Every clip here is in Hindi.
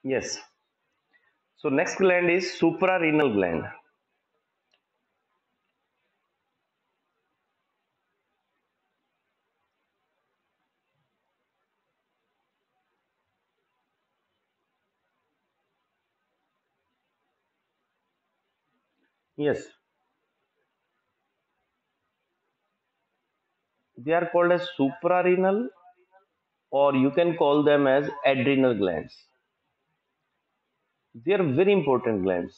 Yes. So next gland is suprarenal gland. Yes, they are called as suprarenal, or you can call them as adrenal glands. They are very important glands.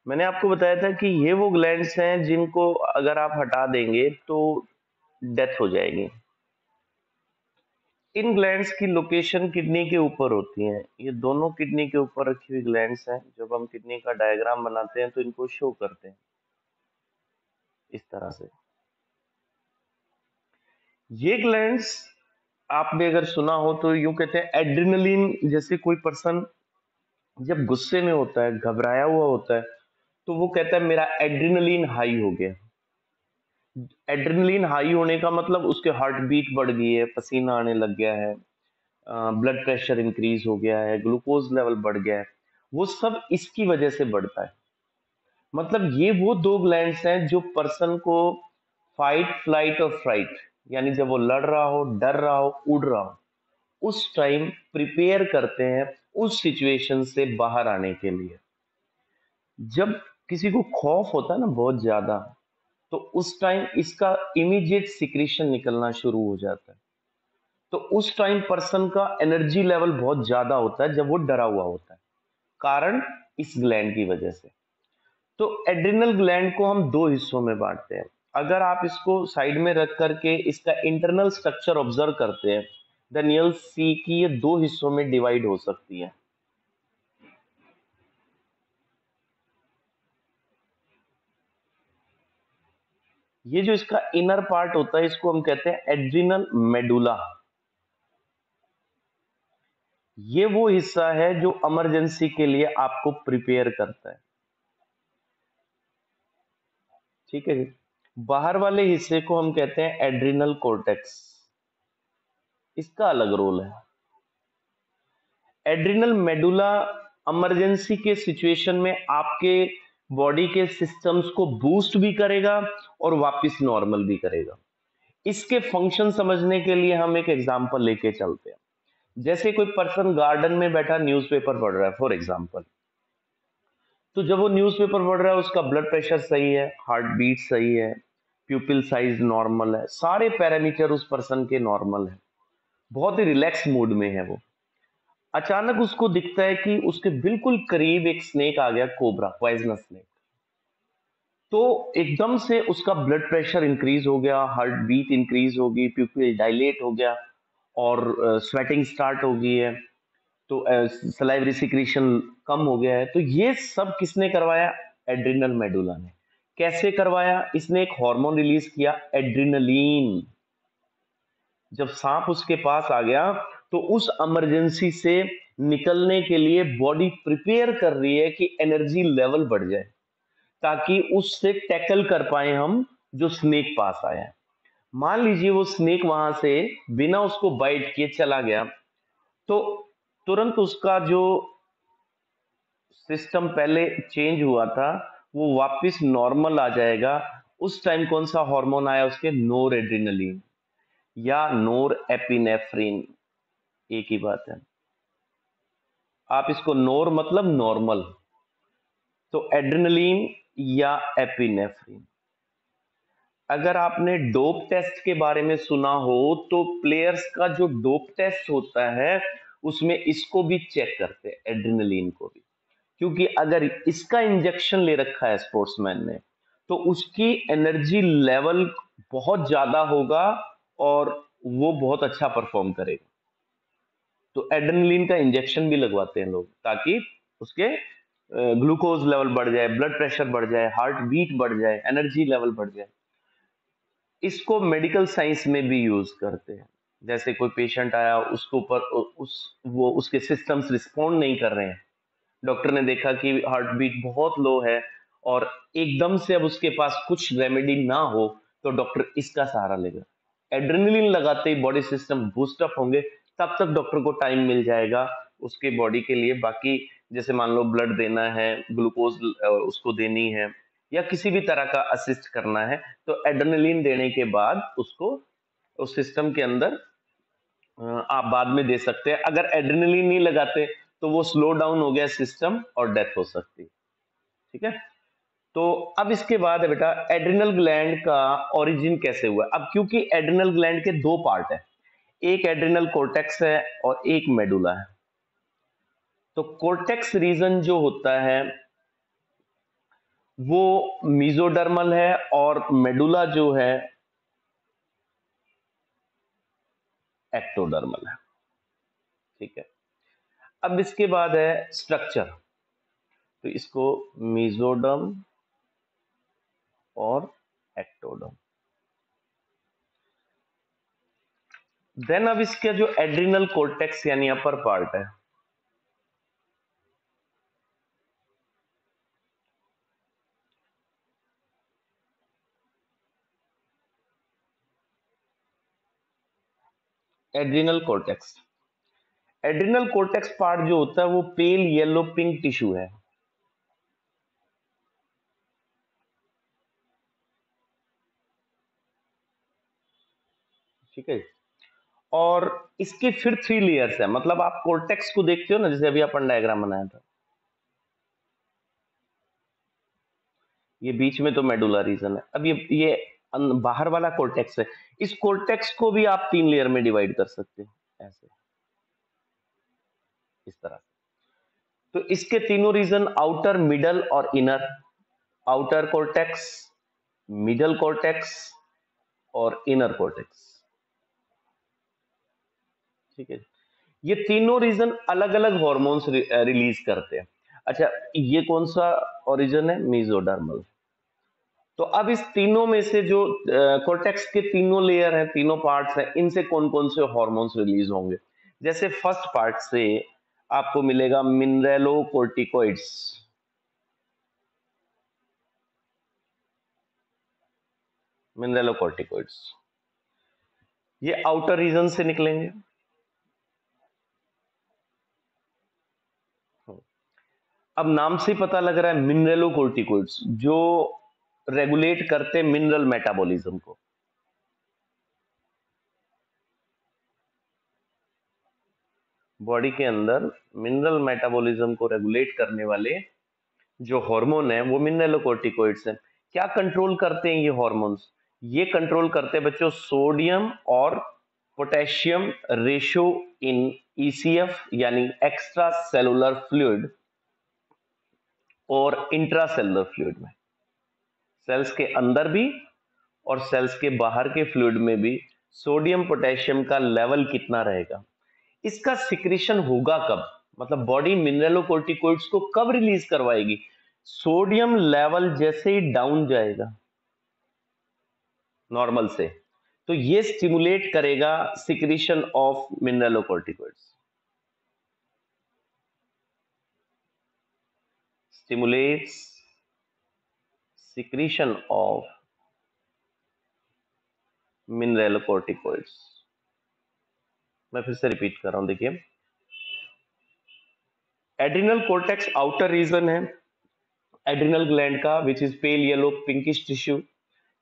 मैंने आपको बताया था कि ये वो ग्लैंड्स हैं जिनको अगर आप हटा देंगे तो डेथ हो जाएगी। इन ग्लैंड्स की लोकेशन किडनी के ऊपर होती है। ये दोनों किडनी के ऊपर रखी हुई ग्लैंड्स हैं। जब हम किडनी का डायग्राम बनाते हैं तो इनको शो करते हैं इस तरह से। ये ग्लैंड्स आपने अगर सुना हो तो यूं कहते हैं एड्रिनलिन। जैसे कोई पर्सन जब गुस्से में होता है, घबराया हुआ होता है, तो वो कहता है मेरा एड्रिनलिन हाई हो गया। एड्रेनलिन हाई होने का मतलब उसके हार्ट बीट बढ़ गई है, पसीना आने लग गया है, ब्लड प्रेशर इंक्रीज हो गया है, ग्लूकोज लेवल बढ़ गया है। वो सब इसकी वजह से बढ़ता है। मतलब ये वो दो ग्लैंड्स हैं जो पर्सन को फाइट, फ्लाइट और फ्राइट, यानी जब वो लड़ रहा हो, डर रहा हो, उड़ रहा हो, उस टाइम प्रिपेयर करते हैं उस सिचुएशन से बाहर आने के लिए। जब किसी को खौफ होता है ना बहुत ज्यादा, तो उस टाइम इसका इमीडिएट सिक्रीशन निकलना शुरू हो जाता है। तो उस टाइम पर्सन का एनर्जी लेवल बहुत ज्यादा होता है जब वो डरा हुआ होता है, कारण इस ग्लैंड की वजह से। तो एड्रिनल ग्लैंड को हम दो हिस्सों में बांटते हैं। अगर आप इसको साइड में रख करके इसका इंटरनल स्ट्रक्चर ऑब्जर्व करते हैं, देन यूल सी कि ये दो हिस्सों में डिवाइड हो सकती है। ये जो इसका इनर पार्ट होता है इसको हम कहते हैं एड्रिनल मेडुला। ये वो हिस्सा है जो इमरजेंसी के लिए आपको प्रिपेयर करता है। ठीक है जी। बाहर वाले हिस्से को हम कहते हैं एड्रिनल कॉर्टेक्स। इसका अलग रोल है। एड्रिनल मेडुला इमरजेंसी के सिचुएशन में आपके बॉडी के सिस्टम्स को बूस्ट भी करेगा और वापस नॉर्मल भी करेगा। इसके फंक्शन समझने के लिए हम एक एग्जांपल लेके चलते हैं। जैसे कोई पर्सन गार्डन में बैठा न्यूज़पेपर पढ़ रहा है फॉर एग्जांपल, तो जब वो न्यूज़पेपर पढ़ रहा है उसका ब्लड प्रेशर सही है, हार्ट बीट सही है, प्यूपिल साइज नॉर्मल है, सारे पैरामीटर उस पर्सन के नॉर्मल है, बहुत ही रिलैक्स मूड में है वो। अचानक उसको दिखता है कि उसके बिल्कुल करीब एक स्नेक आ गया, कोबरा, पॉइजनस स्नेक। तो एकदम से उसका ब्लड प्रेशर इंक्रीज हो गया, हार्ट बीट इंक्रीज होगी, प्यूपिल डायलेट हो गया और स्वेटिंग स्टार्ट हो गई है। तो सलाइवरी सिक्रीशन कम हो गया है। तो ये सब किसने करवाया? एड्रिनल मेडुला ने। कैसे करवाया? इसने एक हार्मोन रिलीज किया, एड्रिनलीन। जब सांप उसके पास आ गया तो उस इमरजेंसी से निकलने के लिए बॉडी प्रिपेयर कर रही है कि एनर्जी लेवल बढ़ जाए, ताकि उससे टैकल कर पाए हम जो स्नेक पास आया है। मान लीजिए वो स्नेक वहां से बिना उसको बाइट किए चला गया, तो तुरंत उसका जो सिस्टम पहले चेंज हुआ था वो वापस नॉर्मल आ जाएगा। उस टाइम कौन सा हार्मोन आया उसके? नोर एड्रिनलिन या नोर एपिनेफ्रिन, एक ही बात है। आप इसको नोर मतलब नॉर्मल, तो एड्रिनलिन या एपिनेफ्रिन। अगर आपने डोप टेस्ट के बारे में सुना हो तो प्लेयर्स का जो डोप टेस्ट होता है उसमें इसको भी चेक करते हैं, एड्रिनलिन को भी। क्योंकि अगर इसका इंजेक्शन ले रखा है स्पोर्ट्समैन ने तो उसकी एनर्जी लेवल बहुत ज्यादा होगा और वो बहुत अच्छा परफॉर्म करेगा। तो एड्रेनलिन का इंजेक्शन भी लगवाते हैं लोग, ताकि उसके ग्लूकोज लेवल बढ़ जाए, ब्लड प्रेशर बढ़ जाए, हार्ट बीट बढ़ जाए, एनर्जी लेवल बढ़ जाए। इसको मेडिकल साइंस में भी यूज करते हैं। जैसे कोई पेशेंट आया, उसके ऊपर उस वो उसके सिस्टम्स रिस्पॉन्ड नहीं कर रहे हैं, डॉक्टर ने देखा कि हार्ट बीट बहुत लो है और एकदम से अब उसके पास कुछ रेमेडी ना हो, तो डॉक्टर इसका सहारा लेगा। एड्रेनलिन लगाते ही बॉडी सिस्टम बूस्ट अप होंगे, तब तक डॉक्टर को टाइम मिल जाएगा उसके बॉडी के लिए, बाकी जैसे मान लो ब्लड देना है, ग्लूकोज उसको देनी है, या किसी भी तरह का असिस्ट करना है, तो एड्रेनलिन देने के बाद उसको उस सिस्टम के अंदर आप बाद में दे सकते हैं। अगर एड्रेनलिन नहीं लगाते तो वो स्लो डाउन हो गया सिस्टम और डेथ हो सकती है। ठीक है, तो अब इसके बाद है बेटा एड्रिनल ग्लैंड का ओरिजिन कैसे हुआ। अब क्योंकि एड्रिनल ग्लैंड के दो पार्ट है, एक एड्रिनल कोर्टेक्स है और एक मेडुला है। तो कोर्टेक्स रीजन जो होता है वो मीजोडर्मल है और मेडुला जो है एक्टोडर्मल है। ठीक है, अब इसके बाद है स्ट्रक्चर, तो इसको मीजोडर्म और एक्टोडर्म। देन अब इसका जो एड्रिनल कोर्टेक्स यानी अपर पार्ट है, adrenal cortex, adrenal cortex part जो होता है वो पेल येलो पिंक टिश्यू है। ठीक है, और इसके फिर 3 लेयर्स है। मतलब आप कोर्टेक्स को देखते हो ना, जैसे अभी अपन डायग्राम बनाया था, ये बीच में तो मेडुला रीजन है। अब ये बाहर वाला कोर्टेक्स है। इस कोर्टेक्स को भी आप 3 लेयर में डिवाइड कर सकते हो, ऐसे इस तरह से। तो इसके तीनों रीजन आउटर, मिडल और inner, outer cortex, middle cortex और इनर कोर्टेक्स। ठीक है, ये तीनों रीजन अलग अलग हॉर्मोन्स रिलीज करते हैं। अच्छा, ये कौन सा ओरिजिन है? मीजोडर्मल। तो अब इस तीनों में से जो कोर्टेक्स के तीनों लेयर हैं, तीनों पार्ट्स हैं, इनसे कौन कौन से हॉर्मोन्स रिलीज होंगे? जैसे फर्स्ट पार्ट से आपको मिलेगा मिनरेलोकोर्टिकोइड्स, मिनरेलोकोर्टिकोइड्स ये आउटर रीजन से निकलेंगे। अब नाम से पता लग रहा है मिनरेलोकोर्टिकोइड्स, जो रेगुलेट करते मिनरल मेटाबॉलिज्म को। बॉडी के अंदर मिनरल मेटाबॉलिज्म को रेगुलेट करने वाले जो हार्मोन है वो मिनरेलोकोर्टिकोइड्स हैं। क्या कंट्रोल करते हैं ये हार्मोन्स? ये कंट्रोल करते हैं बच्चों सोडियम और पोटेशियम रेशियो इन ईसीएफ यानी एक्स्ट्रा सेलुलर फ्लूइड और इंट्रासेलुलर फ्लूइड में, सेल्स के अंदर भी और सेल्स के बाहर के फ्लूइड में भी सोडियम पोटेशियम का लेवल कितना रहेगा, इसका सिक्रीशन होगा कब? मतलब बॉडी मिनरेलोकोर्टिकोइड्स को कब रिलीज करवाएगी? सोडियम लेवल जैसे ही डाउन जाएगा नॉर्मल से, तो ये स्टिमुलेट करेगा secretion of mineralocorticoids, stimulates secretion of mineralocorticoids. मैं फिर से रिपीट कर रहा हूं, देखिए एड्रिनल कोर्टेक्स आउटर रीजन है एड्रिनल ग्लैंड का, which is pale yellow pinkish tissue.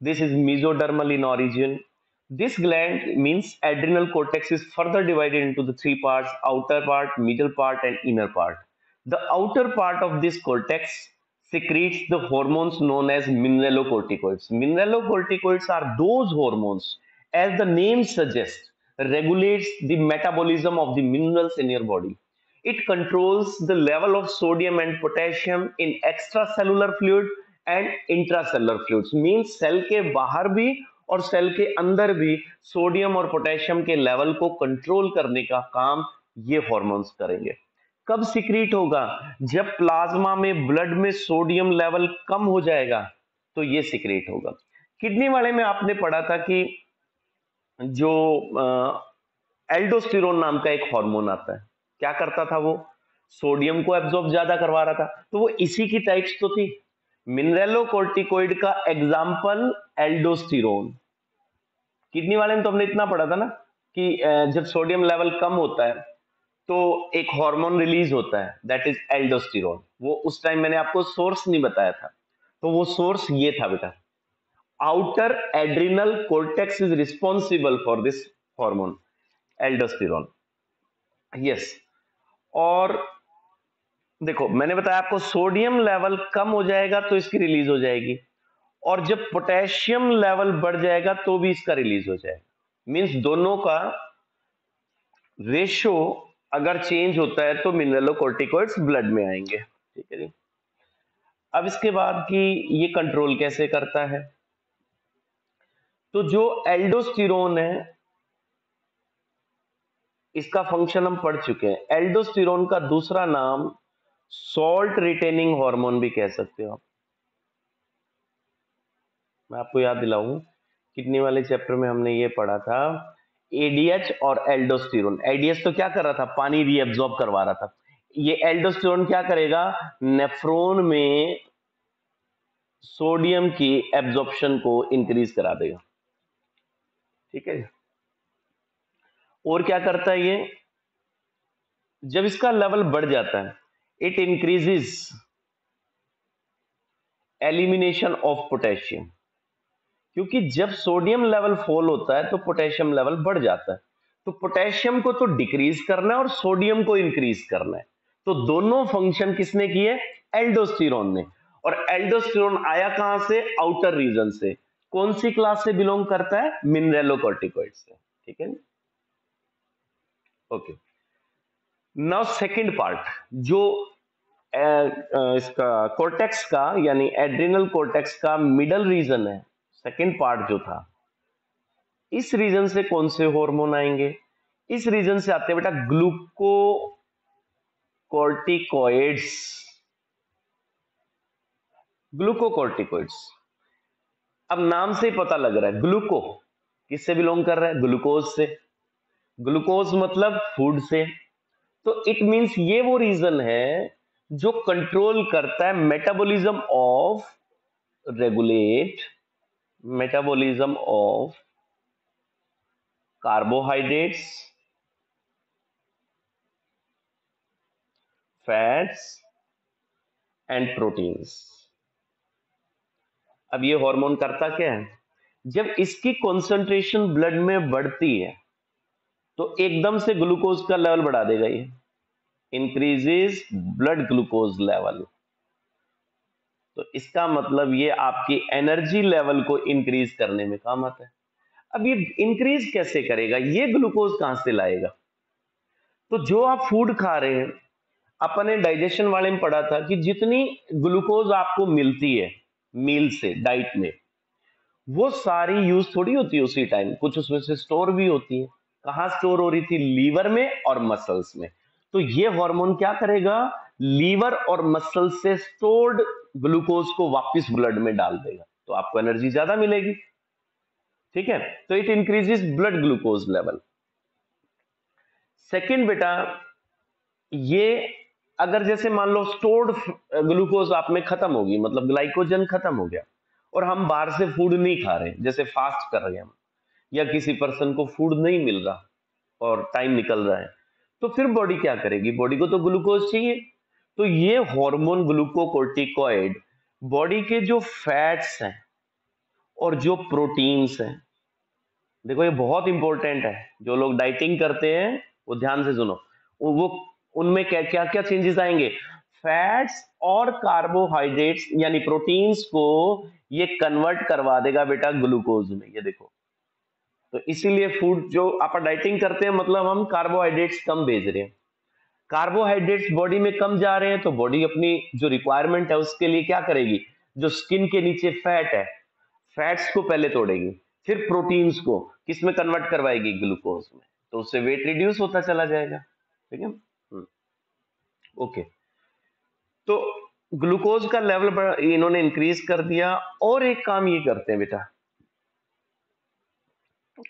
This is mesodermal in origin. This gland means adrenal cortex is further divided into the 3 parts: outer part, middle part, and inner part. The outer part of this cortex secretes the hormones known as mineralocorticoids. Mineralocorticoids are those hormones, as the name suggests, regulates the metabolism of the minerals in your body. It controls the level of sodium and potassium in extracellular fluid and intracellular fluids, means cell के बाहर भी और सेल के अंदर भी सोडियम और पोटेशियम के लेवल को कंट्रोल करने का काम ये हार्मोन्स करेंगे। कब सीक्रेट होगा? जब प्लाज्मा में ब्लड में सोडियम लेवल कम हो जाएगा तो ये सीक्रेट होगा। किडनी वाले में आपने पढ़ा था कि जो एल्डोस्टेरोन नाम का एक हार्मोन आता है, क्या करता था वो? सोडियम को एब्जॉर्ब ज्यादा करवा रहा था, तो वो इसी की टाइप्स तो थी। मिनरेलोकोर्टिकोइड का एग्जाम्पल एल्डोस्टेरोन। किडनी वाले में तो हमने इतना पढ़ा था ना कि जब सोडियम लेवल कम होता है तो एक हार्मोन रिलीज होता है दैट इज एल्डोस्टेरोन। वो उस टाइम मैंने आपको सोर्स नहीं बताया था, तो वो सोर्स ये था बेटा, outer adrenal cortex is responsible for this hormone aldosterone. Yes, और देखो मैंने बताया आपको सोडियम लेवल कम हो जाएगा तो इसकी रिलीज हो जाएगी, और जब पोटेशियम लेवल बढ़ जाएगा तो भी इसका रिलीज हो जाएगा। मींस दोनों का रेशो अगर चेंज होता है तो मिनरलोकॉर्टिकॉइड्स ब्लड में आएंगे। ठीक है जी। अब इसके बाद कि ये कंट्रोल कैसे करता है, तो जो एल्डोस्टेरोन है इसका फंक्शन हम पढ़ चुके हैं। एल्डोस्टेरोन का दूसरा नाम सॉल्ट रिटेनिंग हार्मोन भी कह सकते हो आप। मैं आपको याद दिलाऊं, किडनी वाले चैप्टर में हमने ये पढ़ा था एडीएच और एल्डोस्टेरोन। एडीएच तो क्या कर रहा था, पानी रीअब्सॉर्ब करवा रहा था। ये एल्डोस्टेरोन क्या करेगा, नेफ्रॉन में सोडियम की एब्जॉर्प्शन को इंक्रीज करा देगा। ठीक है, और क्या करता है ये, जब इसका लेवल बढ़ जाता है it increases elimination of potassium, क्योंकि जब सोडियम लेवल फॉल होता है तो पोटेशियम लेवल बढ़ जाता है। तो पोटेशियम को तो डिक्रीज करना है और सोडियम को इंक्रीज करना है, तो दोनों फंक्शन किसने किए, एल्डोस्टेरोन ने। और एल्डोस्टेरोन आया कहां से, आउटर रीजन से। कौन सी क्लास से बिलोंग करता है, मिनरलोकॉर्टिकॉइड से। ठीक है, ओके। नाउ सेकंड पार्ट, जो इसका कोर्टेक्स का यानी एड्रिनल कोर्टेक्स का मिडल रीजन है, सेकंड पार्ट जो था, इस रीजन से कौन से हार्मोन आएंगे, इस रीजन से आते हैं बेटा ग्लूकोकॉर्टिकॉइड्स। ग्लूकोकॉर्टिकॉइड्स, अब नाम से ही पता लग रहा है, ग्लूको किससे बिलोंग कर रहा है, ग्लूकोज से। ग्लूकोज मतलब फूड से, तो इट मींस ये वो रीजन है जो कंट्रोल करता है metabolism of, regulate metabolism of carbohydrates, fats and proteins. अब ये हार्मोन करता क्या है, जब इसकी कंसंट्रेशन ब्लड में बढ़ती है तो एकदम से ग्लूकोज का लेवल बढ़ा देगा, ये इंक्रीजेस ब्लड ग्लूकोज लेवल। तो इसका मतलब ये आपकी एनर्जी लेवल को इंक्रीज करने में काम आता है। अब ये इंक्रीज कैसे करेगा, ये ग्लूकोज कहां से लाएगा, तो जो आप फूड खा रहे हैं, अपने डाइजेशन वाले में पढ़ा था कि जितनी ग्लूकोज आपको मिलती है मील से, डाइट में, वो सारी यूज थोड़ी होती है उसी टाइम, कुछ उसमें से स्टोर भी होती है। कहां स्टोर हो रही थी, लीवर में और मसल्स में। तो ये हार्मोन क्या करेगा, लीवर और मसल से स्टोर्ड ग्लूकोज को वापस ब्लड में डाल देगा, तो आपको एनर्जी ज्यादा मिलेगी। ठीक है, तो it increases blood glucose level. Second बेटा, ये अगर जैसे मान लो स्टोर्ड ग्लूकोज आप में खत्म होगी, मतलब ग्लाइकोजन खत्म हो गया, और हम बाहर से फूड नहीं खा रहे, जैसे फास्ट कर रहे हैं हम, या किसी पर्सन को फूड नहीं मिल रहा और टाइम निकल रहा है, तो फिर बॉडी क्या करेगी, बॉडी को तो ग्लूकोज चाहिए। तो ये हार्मोन ग्लूकोकॉर्टिकॉइड बॉडी के जो फैट्स हैं और जो प्रोटीन्स हैं, देखो ये बहुत इंपॉर्टेंट है, जो लोग डाइटिंग करते हैं वो ध्यान से सुनो, वो उनमें क्या क्या क्या चेंजेस आएंगे, फैट्स और कार्बोहाइड्रेट्स यानी प्रोटीन्स को ये कन्वर्ट करवा देगा बेटा ग्लूकोज में। ये देखो, तो इसीलिए फूड जो आप डाइटिंग करते हैं, मतलब हम कार्बोहाइड्रेट्स कम भेज रहे हैं, कार्बोहाइड्रेट्स बॉडी में कम जा रहे हैं, तो बॉडी अपनी जो रिक्वायरमेंट है उसके लिए क्या करेगी, जो स्किन के नीचे फैट है, फैट्स को पहले तोड़ेगी, फिर प्रोटीन्स को किस में कन्वर्ट करवाएगी, ग्लूकोज में, तो उससे वेट रिड्यूस होता चला जाएगा। ठीक है, ओके। तो ग्लूकोज का लेवल इन्होंने इंक्रीज कर दिया, और एक काम ये करते हैं बेटा,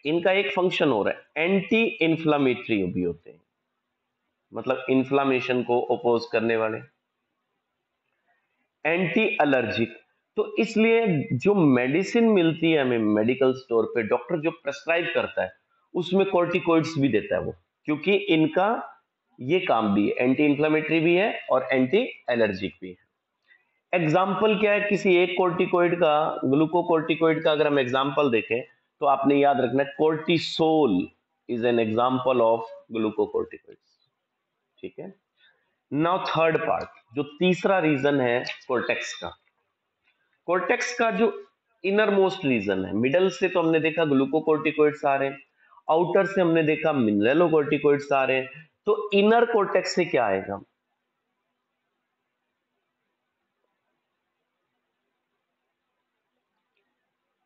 इनका एक फंक्शन हो रहा है, एंटी इंफ्लामेटरी भी होते हैं, मतलब इंफ्लामेशन को अपोज करने वाले, एंटी एलर्जिक। तो इसलिए जो मेडिसिन मिलती है हमें मेडिकल स्टोर पे, डॉक्टर जो प्रेस्क्राइब करता है उसमें कॉर्टिकॉइड्स भी देता है वो, क्योंकि इनका ये काम भी है, एंटी इंफ्लेमेटरी भी है और एंटी एलर्जिक भी है। एग्जाम्पल क्या है किसी एक कोर्टिकोइड का, ग्लूकोकोर्टिकोइड का अगर हम एग्जाम्पल देखें तो आपने याद रखना है cortisol is an example of glucocorticoid. ठीक है, नाउ थर्ड पार्ट, जो तीसरा रीजन है कोर्टेक्स का। कोर्टेक्स का जो इनर मोस्ट रीजन है, मिडल से तो हमने देखा ग्लूकोकोर्टिकोइड्स आ रहे हैं, आउटर से हमने देखा मिनरलोकोर्टिकोइड्स आ रहे हैं, तो इनर कोर्टेक्स से क्या आएगा?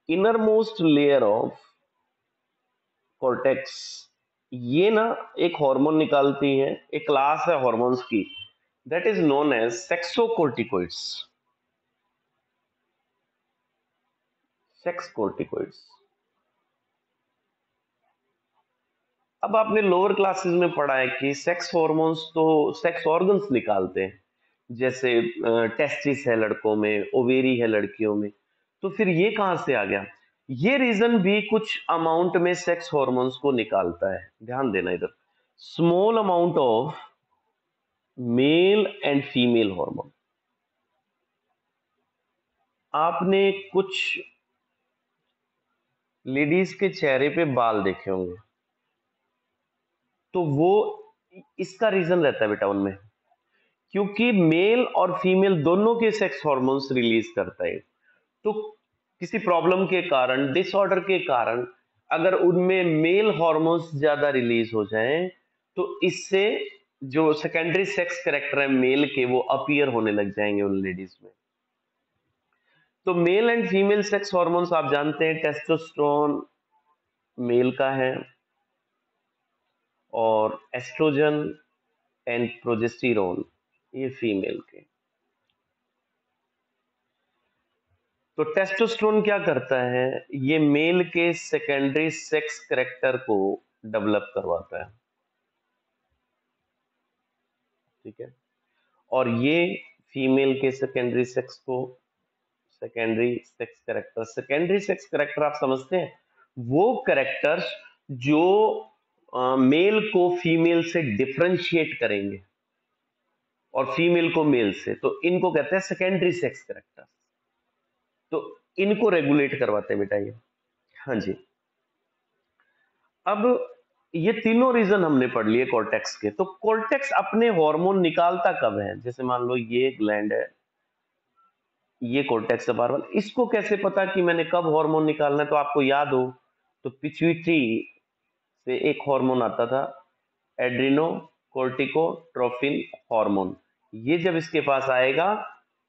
Inner most layer of cortex, ये ना एक हार्मोन निकालती है, एक क्लास है हार्मोन्स की, that is known as sexocorticoids. Sex corticoids. अब आपने लोअर क्लासेस में पढ़ा है कि सेक्स हार्मोन्स तो सेक्स ऑर्गन्स निकालते हैं, जैसे टेस्टिस है लड़कों में, ओवेरी है लड़कियों में, तो फिर ये कहां से आ गया? ये रीजन भी कुछ अमाउंट में सेक्स हार्मोन्स को निकालता है, ध्यान देना इधर, small amount of male and female hormone. आपने कुछ लेडीज के चेहरे पे बाल देखे होंगे, तो वो इसका रीजन रहता है बेटा उनमें, क्योंकि मेल और फीमेल दोनों के सेक्स हार्मोन्स रिलीज करता है। तो किसी प्रॉब्लम के कारण, डिसऑर्डर के कारण, अगर उनमें मेल हार्मोन्स ज्यादा रिलीज हो जाएं, तो इससे जो सेकेंडरी सेक्स कैरेक्टर है मेल के, वो अपीयर होने लग जाएंगे उन लेडीज में। तो male and female sex hormones आप जानते हैं, टेस्टोस्टेरोन मेल का है और एस्ट्रोजन एंड प्रोजेस्टेरोन ये फीमेल के। तो टेस्टोस्टेरोन क्या करता है? ये मेल के सेकेंडरी सेक्स कैरेक्टर को डेवलप करवाता है। ठीक है, और ये फीमेल के सेकेंडरी सेक्स को, सेकेंडरी सेक्स कैरेक्टर आप समझते हैं, वो कैरेक्टर्स जो मेल को फीमेल से डिफरेंशिएट करेंगे और फीमेल को मेल से, तो इनको कहते हैं सेकेंडरी सेक्स कैरेक्टर। तो इनको रेगुलेट करवाते हैं बेटा ये। हाँ जी। अब ये तीनों रीजन हमने पढ़ लिए कॉर्टेक्स के। तो कॉर्टेक्स अपने हार्मोन निकालता कब है? जैसे मान लो ये ग्लैंड है, ये कॉर्टेक्स है बार, इसको कैसे पता कि मैंने कब हार्मोन निकालना है? तो आपको याद हो तो पिट्यूटरी से एक हार्मोन आता था, एड्रिनो कोर्टिकोट्रोफिन हार्मोन। ये जब इसके पास आएगा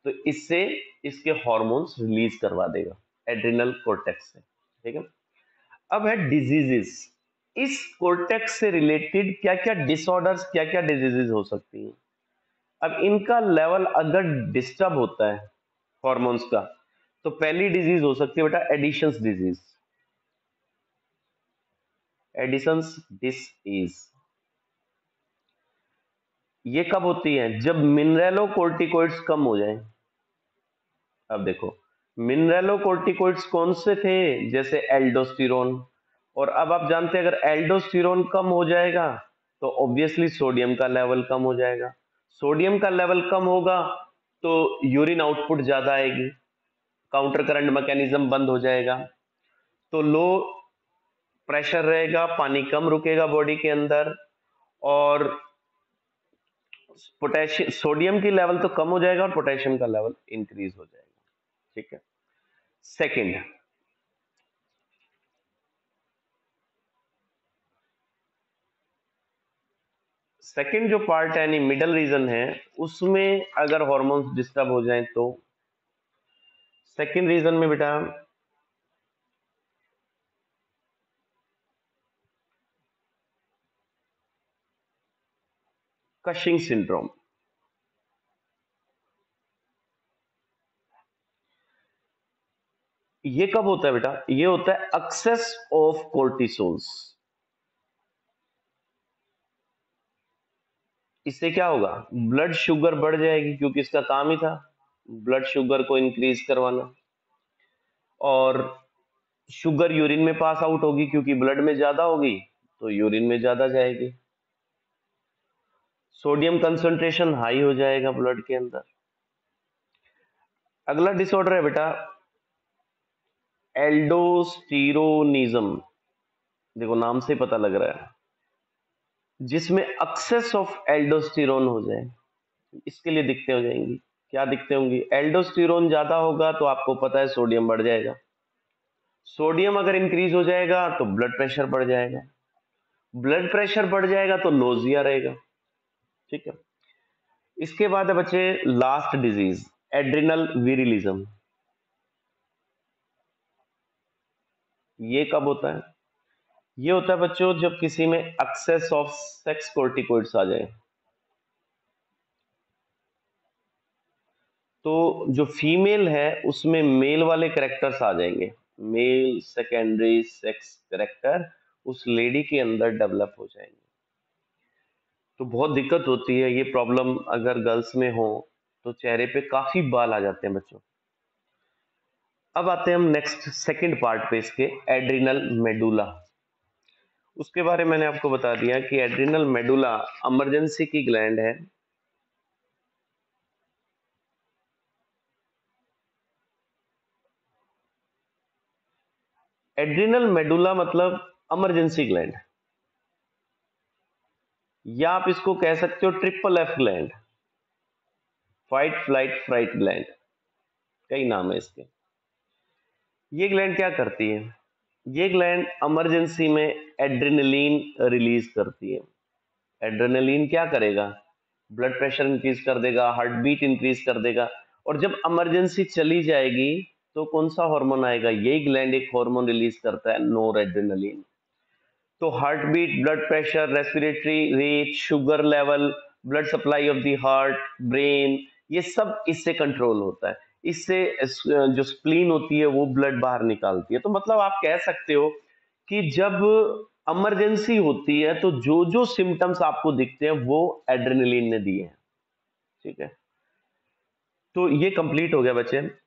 तो इससे इसके हार्मोन्स रिलीज करवा देगा एड्रिनल कॉर्टेक्स से। ठीक है, अब है डिजीजेस। इस कॉर्टेक्स से रिलेटेड क्या क्या डिसऑर्डर्स, क्या क्या डिजीजेस हो सकती हैं? अब इनका लेवल अगर डिस्टर्ब होता है हॉर्मोन्स का, तो पहली डिजीज हो सकती है बेटा एडिशंस डिजीज, एडिशंस डिसीज। ये कब होती है? जब मिनरलोकोर्टिकोइड्स कम हो जाएं। अब देखो, मिनरलोकोर्टिकोइड्स कौन से थे? जैसे एल्डोस्टेरोन। और अब आप जानते हैं अगर एल्डोस्टेरोन कम हो जाएगा तो ऑब्वियसली सोडियम का लेवल कम हो जाएगा। सोडियम का लेवल कम होगा तो यूरिन आउटपुट ज्यादा आएगी, काउंटर करंट मैकेनिज्म बंद हो जाएगा, तो लो प्रेशर रहेगा, पानी कम रुकेगा बॉडी के अंदर, और पोटेशियम, सोडियम की लेवल तो कम हो जाएगा और पोटेशियम का लेवल इंक्रीज हो जाएगा। ठीक है, सेकंड, सेकंड जो पार्ट है यानी मिडल रीजन है, उसमें अगर हॉर्मोन्स डिस्टर्ब हो जाएं तो सेकंड रीजन में बेटा कशिंग सिंड्रोम। ये कब होता है बेटा? ये होता है एक्सेस ऑफ कोर्टिसोल्स। इससे क्या होगा? ब्लड शुगर बढ़ जाएगी, क्योंकि इसका काम ही था ब्लड शुगर को इंक्रीज करवाना, और शुगर यूरिन में पास आउट होगी, क्योंकि ब्लड में ज्यादा होगी तो यूरिन में ज्यादा जाएगी। सोडियम कंसंट्रेशन हाई हो जाएगा ब्लड के अंदर। अगला डिसऑर्डर है बेटा एल्डोस्टेरोनिज्म, देखो नाम से पता लग रहा है, जिसमें एक्सेस ऑफ एल्डोस्टेरोन हो जाए। इसके लिए दिक्कतें हो जाएंगी। क्या दिक्कतें होंगी? एल्डोस्टेरोन ज्यादा होगा तो आपको पता है सोडियम बढ़ जाएगा, सोडियम अगर इंक्रीज हो जाएगा तो ब्लड प्रेशर बढ़ जाएगा, ब्लड प्रेशर बढ़ जाएगा तो नोजिया रहेगा। ठीक है। इसके बाद है बच्चे लास्ट डिजीज एड्रिनल विरिलिज्म। ये कब होता है? ये होता है बच्चों जब किसी में एक्सेस ऑफ सेक्स कोर्टिकोइड्स आ जाए। तो जो फीमेल है उसमें मेल वाले कैरेक्टर्स आ जाएंगे, मेल सेकेंडरी सेक्स कैरेक्टर उस लेडी के अंदर डेवलप हो जाएंगे। तो बहुत दिक्कत होती है, ये प्रॉब्लम अगर गर्ल्स में हो तो चेहरे पे काफी बाल आ जाते हैं बच्चों। अब आते हैं हम नेक्स्ट सेकंड पार्ट पे इसके, एड्रिनल मेडुला। उसके बारे में मैंने आपको बता दिया कि एड्रिनल मेडुला इमरजेंसी की ग्लैंड है। एड्रिनल मेडुला मतलब इमरजेंसी ग्लैंड, या आप इसको कह सकते हो triple F gland, fight flight fright gland, कई नाम है इसके। ये ग्लैंड क्या करती है? ये ग्लैंड इमरजेंसी में एड्रेनलिन रिलीज करती है। एड्रेनलिन क्या करेगा? ब्लड प्रेशर इंक्रीज कर देगा, हार्ट बीट इंक्रीज कर देगा, और जब इमरजेंसी चली जाएगी तो कौन सा हार्मोन आएगा? यही ग्लैंड एक हार्मोन रिलीज करता है, नोरएड्रेनलिन। तो heart beat, blood pressure, respiratory rate, sugar level, blood supply of the heart, brain, ये सब इससे कंट्रोल होता है। इससे जो स्प्लीन होती है वो ब्लड बाहर निकालती है। तो मतलब आप कह सकते हो कि जब इमरजेंसी होती है तो जो जो सिम्टम्स आपको दिखते हैं वो एड्रेनलिन ने दिए हैं। ठीक है, तो ये कंप्लीट हो गया बच्चे।